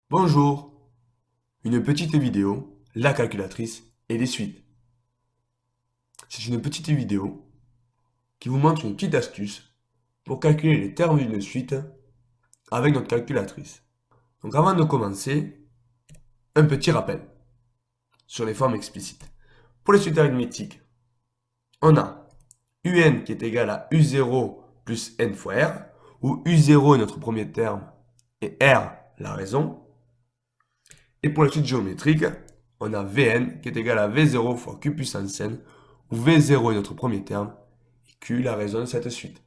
Bonjour, une petite vidéo, la calculatrice et les suites. C'est une petite vidéo qui vous montre une petite astuce pour calculer les termes d'une suite avec notre calculatrice. Donc avant de commencer, un petit rappel sur les formes explicites. Pour les suites arithmétiques, on a un qui est égal à u0 plus n fois r, où u0 est notre premier terme et r la raison. Et pour les suites géométriques, on a Vn qui est égal à V0 fois Q puissance n, où V0 est notre premier terme, et Q la raison de cette suite.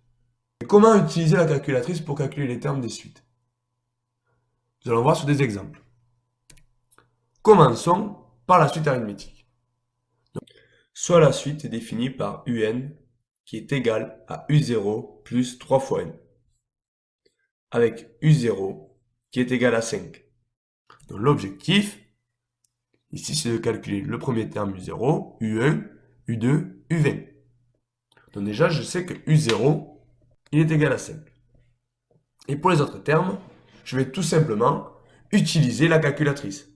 Et comment utiliser la calculatrice pour calculer les termes des suites? Nous allons voir sur des exemples. Commençons par la suite arithmétique. Soit la suite est définie par Un qui est égal à U0 plus 3 fois n, avec U0 qui est égal à 5. Donc l'objectif, ici, c'est de calculer le premier terme U0, U1, U2, U20. Donc déjà, je sais que U0, il est égal à 5. Et pour les autres termes, je vais tout simplement utiliser la calculatrice.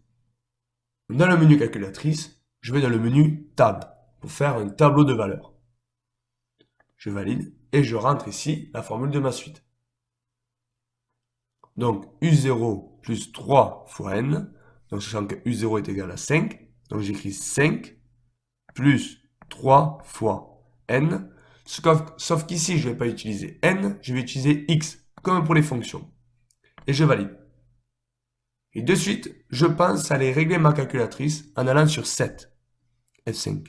Dans le menu calculatrice, je vais dans le menu table pour faire un tableau de valeurs. Je valide et je rentre ici la formule de ma suite. Donc U0 plus 3 fois n, donc sachant que U0 est égal à 5, donc j'écris 5 plus 3 fois n, sauf qu'ici je ne vais pas utiliser n, je vais utiliser x, comme pour les fonctions. Et je valide. Et de suite, je pense aller régler ma calculatrice en allant sur 7, F5.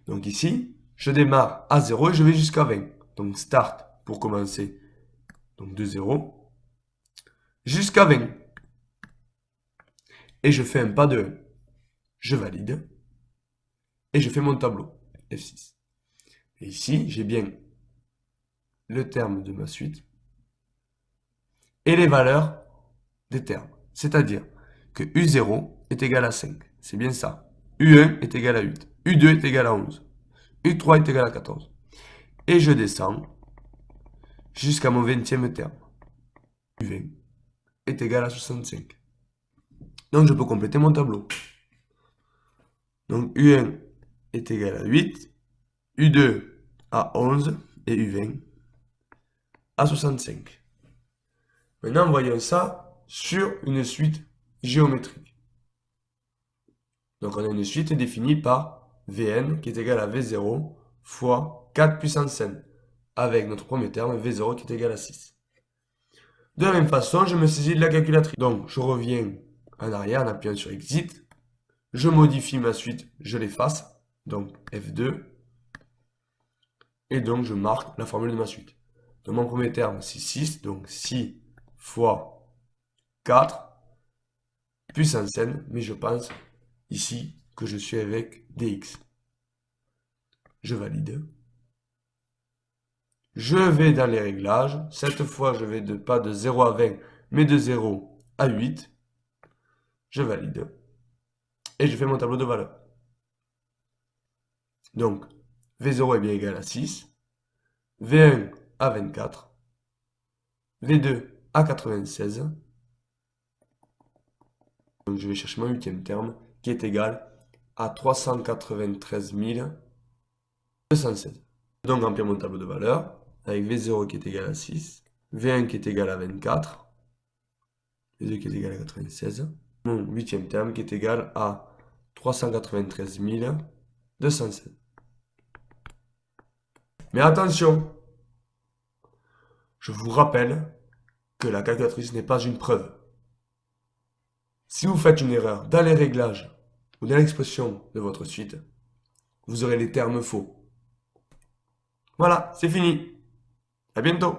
Donc ici, je démarre à 0 et je vais jusqu'à 20. Donc start pour commencer, donc de 0, jusqu'à 20. Et je fais un pas de 1. Je valide. Et je fais mon tableau, F6. Et ici, j'ai bien le terme de ma suite et les valeurs des termes. C'est-à-dire que U0 est égal à 5. C'est bien ça. U1 est égal à 8. U2 est égal à 11. U3 est égal à 14. Et je descends jusqu'à mon 20e terme. U20 est égal à 65. Donc je peux compléter mon tableau. Donc U1 est égal à 8, U2 à 11 et U20 à 65. Maintenant, voyons ça sur une suite géométrique. Donc on a une suite définie par Vn qui est égal à V0 fois 4 puissance n, avec notre premier terme V0 qui est égal à 6. De la même façon, je me saisis de la calculatrice. Donc je reviens en arrière en appuyant sur Exit. Je modifie ma suite, je l'efface, donc F2. Et donc je marque la formule de ma suite. Donc mon premier terme c'est 6, donc 6 fois 4 puissance n, mais je pense ici que je suis avec dx. Je valide. Je vais dans les réglages. Cette fois, je vais pas de 0 à 20, mais de 0 à 8. Je valide. Et je fais mon tableau de valeurs. Donc, V0 est bien égal à 6. V1 à 24. V2 à 96. Donc, je vais chercher mon 8e terme, qui est égal à 393 216. Donc, remplir mon tableau de valeurs, avec V0 qui est égal à 6, V1 qui est égal à 24, V2 qui est égal à 96, mon 8e terme qui est égal à 393 216. Mais attention, je vous rappelle que la calculatrice n'est pas une preuve. Si vous faites une erreur dans les réglages ou dans l'expression de votre suite, vous aurez les termes faux. Voilà, c'est fini. À bientôt.